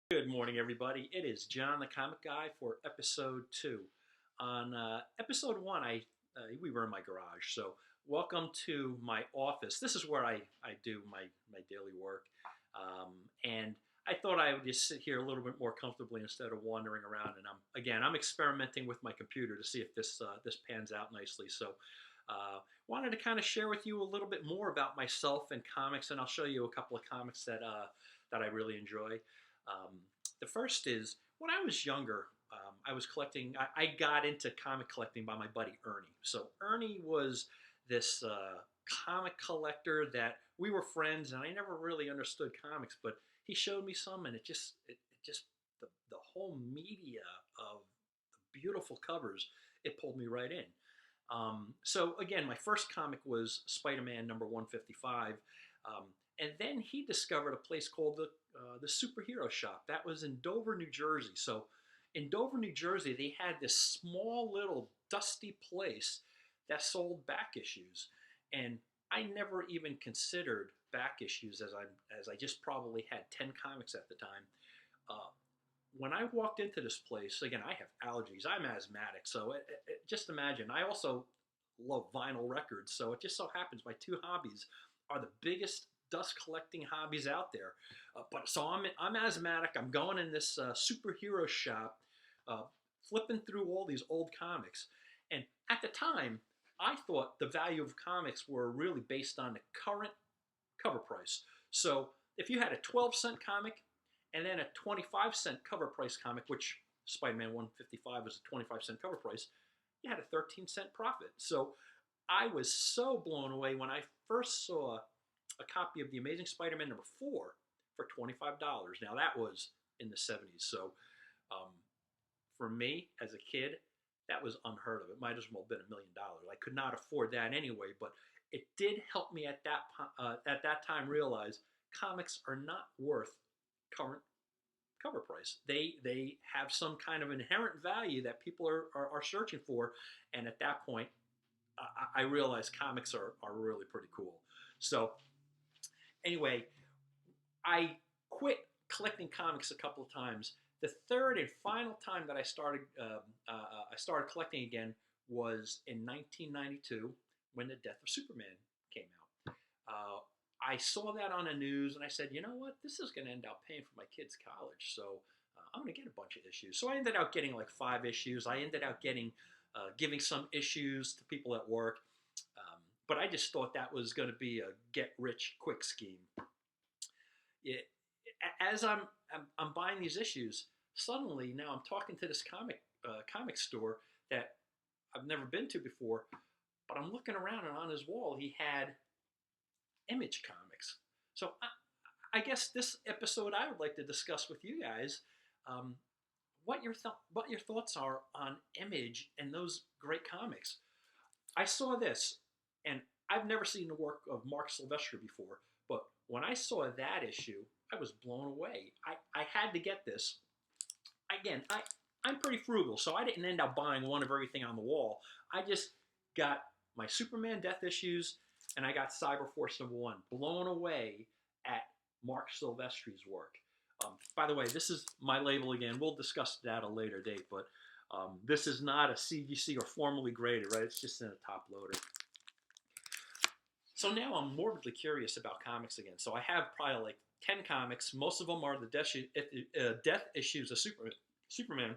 Good morning, everybody. It is John, the Comic Guy, for episode 2. On episode 1, we were in my garage, so welcome to my office. This is where I do my daily work, and I thought I would just sit here a little bit more comfortably instead of wandering around. And I'm experimenting with my computer to see if this pans out nicely. So, wanted to kind of share with you a little bit more about myself and comics, and I'll show you a couple of comics that I really enjoy. Um, the first is when I was younger, I was collecting. I got into comic collecting by my buddy Ernie. So Ernie was this comic collector that we were friends, and I never really understood comics, but he showed me some, and it just the whole media of the beautiful covers, it pulled me right in. So again, my first comic was Spider-Man number 155. Um, and then he discovered a place called the Superhero Shop. That was in Dover, New Jersey. So in Dover, New Jersey, they had this small little dusty place that sold back issues, and I never even considered back issues as I just probably had 10 comics at the time. Uh, when I walked into this place, again, I have allergies. I'm asthmatic, so just imagine. I also love vinyl records, so it just so happens my two hobbies are the biggest dust collecting hobbies out there. But so I'm asthmatic. I'm going in this superhero shop, uh, flipping through all these old comics, and at the time, I thought the value of comics were really based on the current cover price. So if you had a 12-cent comic and then a 25-cent cover price comic, which Spider-Man 155 was a 25-cent cover price, you had a 13-cent profit. So I was so blown away when I first saw a copy of The Amazing Spider-Man number 4 for $25. Now that was in the 70s. So um, for me as a kid, that was unheard of. It might as well have been $1 million. I could not afford that anyway, but it did help me at that time realize comics are not worth current cover price. They have some kind of inherent value that people are searching for, and at that point, I realized comics are really pretty cool. So anyway, I quit collecting comics a couple of times. The third and final time that I started collecting again was in 1992 when the Death of Superman came out. I saw that on the news and I said, you know what, this is going to end up paying for my kids' college, so I'm going to get a bunch of issues. So I ended up getting like 5 issues. I ended up giving some issues to people at work, but I just thought that was going to be a get rich quick scheme. It, as I'm buying these issues, suddenly now I'm talking to this comic store that I've never been to before, but I'm looking around and on his wall he had Image Comics. So I guess this episode I would like to discuss with you guys um, what your thoughts are on Image and those great comics. I saw this, and I've never seen the work of Mark Silvestri before, but when I saw that issue, I was blown away. I had to get this. Again, I'm pretty frugal, so I didn't end up buying one of everything on the wall. I just got my Superman Death issues, and I got Cyberforce number 1. Blown away at Mark Silvestri's work. By the way, this is my label again. We'll discuss that at a later date, but this is not a CGC or formally graded, right? It's just in a top loader. So now I'm morbidly curious about comics again. So I have probably like 10 comics. Most of them are the death issues of Superman.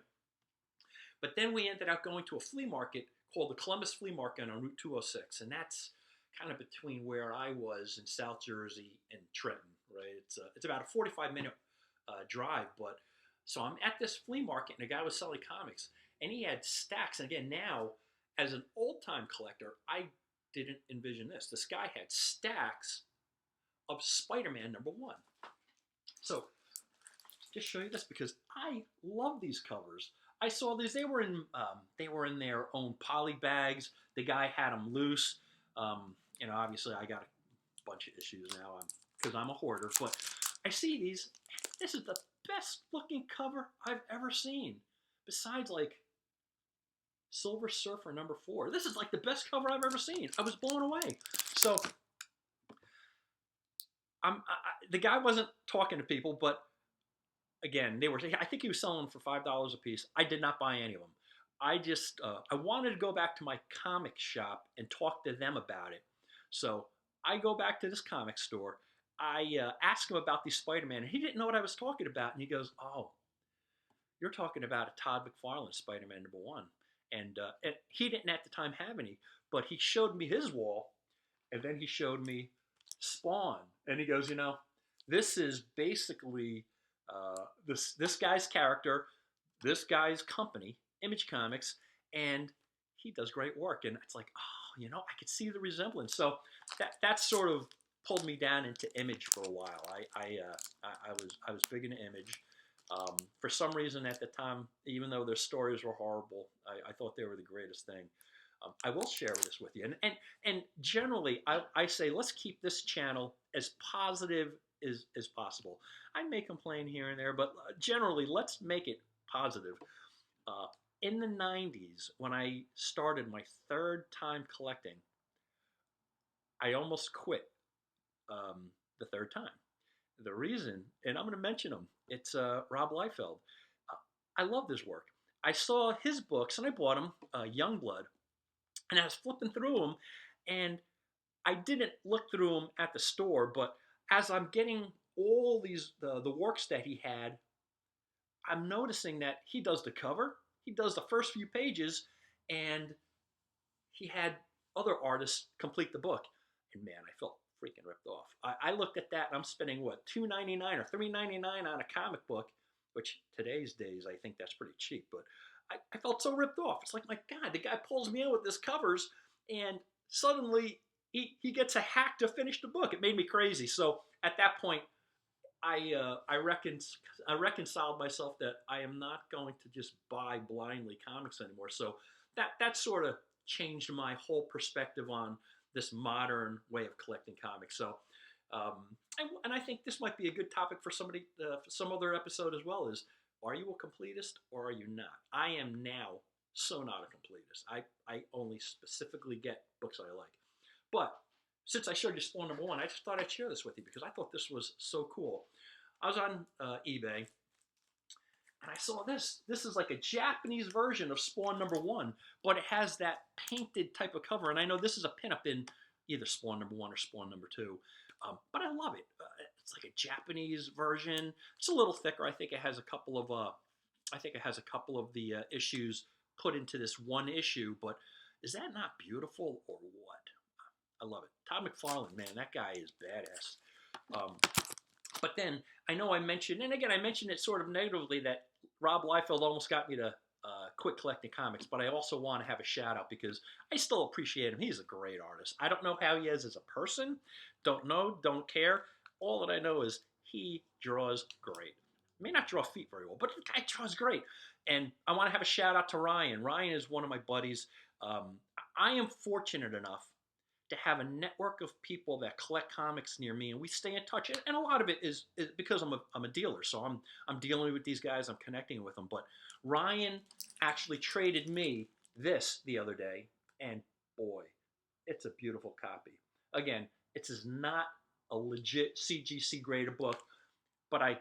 But then we ended up going to a flea market called the Columbus Flea Market on Route 206. And that's kind of between where I was in South Jersey and Trenton, right? It's about a 45-minute drive. But so I'm at this flea market, and the guy was selling comics. And he had stacks. And again, now, as an old-time collector, I didn't envision this. This guy had stacks of Spider-Man number 1. So just show you this because I love these covers. I saw these. They were in their own poly bags. The guy had them loose. Obviously I got a bunch of issues now because I'm a hoarder. But I see these. This is the best looking cover I've ever seen. Besides, like, Silver Surfer number 4. This is like the best cover I've ever seen. I was blown away. So the guy wasn't talking to people, but again, I think he was selling them for $5 a piece. I did not buy any of them. I just, I wanted to go back to my comic shop and talk to them about it. So I go back to this comic store. I ask him about these Spider-Man, and he didn't know what I was talking about. And he goes, "Oh, you're talking about a Todd McFarlane Spider-Man #1." And he didn't at the time have any, but he showed me his wall, and then he showed me Spawn, and he goes, this is basically this guy's character, this guy's company, Image Comics, and he does great work. And it's like, oh, I could see the resemblance. So that sort of pulled me down into Image for a while. I was big into Image. For some reason at the time, even though their stories were horrible, I thought they were the greatest thing. I will share this with you. And generally, I say, let's keep this channel as positive as possible. I may complain here and there, but generally, let's make it positive. Uh, in the 90s, when I started my third time collecting, I almost quit the third time. The reason, and I'm going to mention him, it's Rob Liefeld. I love this work. I saw his books, and I bought them, Youngblood, and I was flipping through them, and I didn't look through them at the store, but as I'm getting all these the works that he had, I'm noticing that he does the cover, he does the first few pages, and he had other artists complete the book. And man, I felt freaking ripped off. I looked at that, and I'm spending what, $2.99 or $3.99 on a comic book, which today's days I think that's pretty cheap, but I felt so ripped off. It's like, my God, the guy pulls me in with his covers, and suddenly he gets a hack to finish the book. It made me crazy. So at that point, I reconciled myself that I am not going to just buy blindly comics anymore. So that sort of changed my whole perspective on this modern way of collecting comics. So, and I think this might be a good topic for somebody, for some other episode as well. Is, are you a completist or are you not? I am now so not a completist. I only specifically get books I like. But since I showed you Spawn #1, I just thought I'd share this with you because I thought this was so cool. I was on eBay, and I saw this. This is like a Japanese version of Spawn #1, but it has that painted type of cover. And I know this is a pinup in either Spawn #1 or Spawn #2, but I love it. It's like a Japanese version. It's a little thicker. I think it has a couple of the issues put into this one issue. But is that not beautiful or what? I love it. Todd McFarlane, man, that guy is badass. But then I know I mentioned, and again, I mentioned it sort of negatively, that Rob Liefeld almost got me to quit collecting comics, but I also want to have a shout out because I still appreciate him. He's a great artist. I don't know how he is as a person. Don't know, don't care. All that I know is he draws great. May not draw feet very well, but the guy draws great. And I want to have a shout out to Ryan. Ryan is one of my buddies. I am fortunate enough to have a network of people that collect comics near me, and we stay in touch. And a lot of it is because I'm a dealer, so I'm dealing with these guys, I'm connecting with them. But Ryan actually traded me this the other day, and boy, it's a beautiful copy. Again, it is not a legit CGC graded book, but I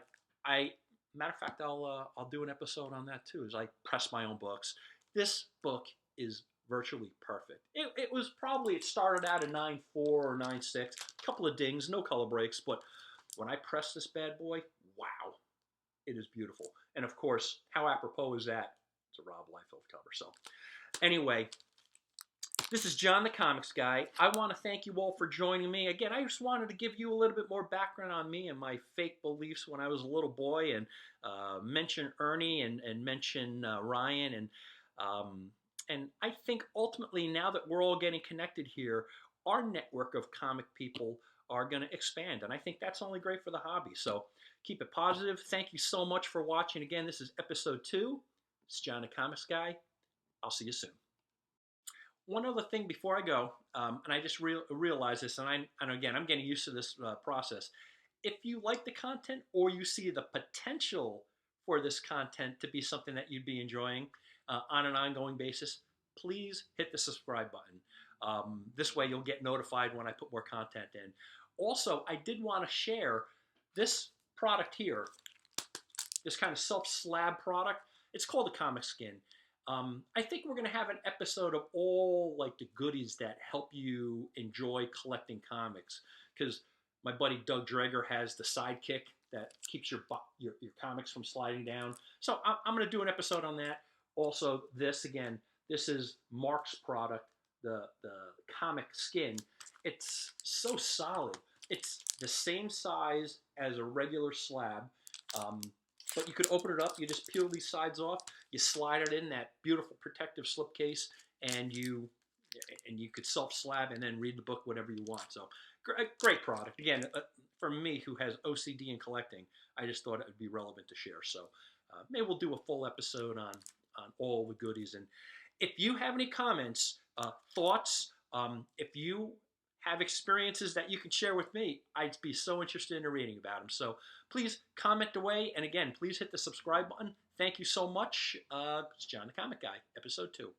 matter of fact, I'll do an episode on that too, as I press my own books. This book is virtually perfect. It started out at 9.4 or 9.6, a couple of dings, no color breaks, but when I press this bad boy, wow, it is beautiful. And of course, how apropos is that? It's a Rob Liefeld cover. So anyway, this is John the Comics Guy. I want to thank you all for joining me. Again, I just wanted to give you a little bit more background on me and my fake beliefs when I was a little boy, and mention Ernie and mention Ryan. And I think ultimately, now that we're all getting connected here, our network of comic people are going to expand. And I think that's only great for the hobby. So keep it positive. Thank you so much for watching. Again, this is episode 2. It's John the Comics Guy. I'll see you soon. One other thing before I go, and I just realized this, and again, I'm getting used to this process. If you like the content, or you see the potential for this content to be something that you'd be enjoying on an ongoing basis, please hit the subscribe button. This way you'll get notified when I put more content in. Also, I did want to share this product here. this kind of self-slab product. It's called a comic skin. I think we're going to have an episode of all like the goodies that help you enjoy collecting comics, because my buddy Doug Dreger has the sidekick that keeps your comics from sliding down. So I'm going to do an episode on that. Also, this is Mark's product, the comic skin. It's so solid. It's the same size as a regular slab, but you could open it up. You just peel these sides off. You slide it in that beautiful protective slipcase, and you could self slab and then read the book whatever you want. So great product. Again, for me who has OCD in collecting, I just thought it would be relevant to share. So maybe we'll do a full episode on all the goodies. And if you have any comments, thoughts, if you have experiences that you can share with me, I'd be so interested in reading about them. So please comment away. And again, please hit the subscribe button. Thank you so much. It's John the Comic Guy, episode 2.